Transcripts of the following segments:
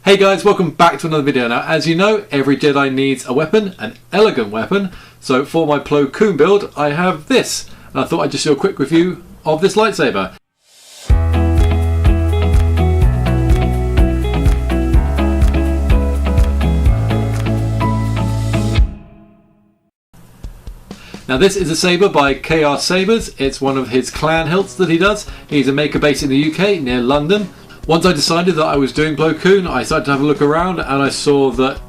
Hey guys, welcome back to another video. Now, as you know, every Jedi needs a weapon, an elegant weapon. So for my Plo Koon build, I have this. And I thought I'd just do a quick review of this lightsaber. Now this is a saber by KR Sabers. It's one of his clan hilts that he does. He's a maker based in the UK near London. Once I decided that I was doing Plo Koon, I started to have a look around and I saw that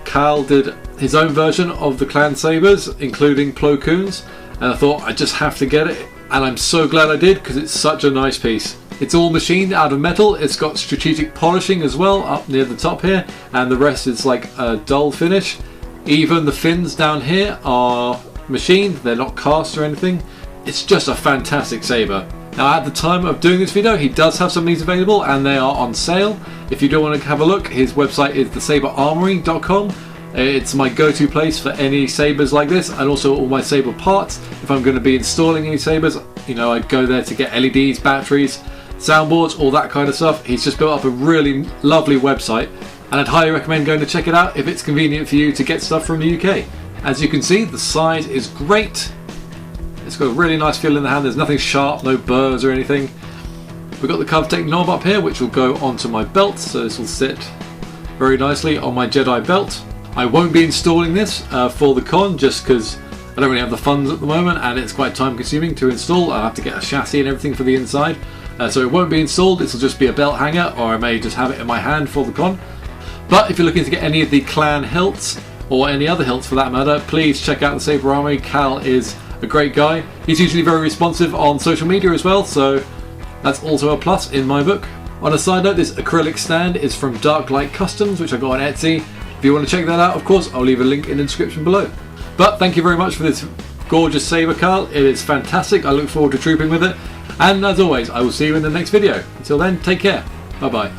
Cal did his own version of the clan sabers, including Plo Koons, and I thought I just have to get it, and I'm so glad I did because it's such a nice piece. It's all machined out of metal. It's got strategic polishing as well up near the top here, and the rest is like a dull finish. Even the fins down here are machined, they're not cast or anything. It's just a fantastic saber. Now at the time of doing this video, he does have some of these available and they are on sale. If you do want to have a look, his website is thesaberarmory.com. It's my go-to place for any sabers like this, and also all my saber parts. If I'm going to be installing any sabers, you know, I go there to get LEDs, batteries, soundboards, all that kind of stuff. He's just built up a really lovely website, and I'd highly recommend going to check it out if it's convenient for you to get stuff from the UK. As you can see, the size is great. It's got a really nice feel in the hand. There's nothing sharp, no burrs or anything. We've got the Covertech knob up here, which will go onto my belt, so this will sit very nicely on my Jedi belt. I won't be installing this for the con, just because I don't really have the funds at the moment and it's quite time consuming to install. I'll have to get a chassis and everything for the inside, so it won't be installed. This will just be a belt hanger, or I may just have it in my hand for the con. But if you're looking to get any of the clan hilts, or any other hilts for that matter, please check out the Saber Armory. Cal is a great guy. He's usually very responsive on social media as well, so that's also a plus in my book. On a side note, this acrylic stand is from Dark Light Customs, which I got on Etsy. If you want to check that out, of course, I'll leave a link in the description below. But thank you very much for this gorgeous saber, Cal. It is fantastic. I look forward to trooping with it. And as always, I will see you in the next video. Until then, take care. Bye bye.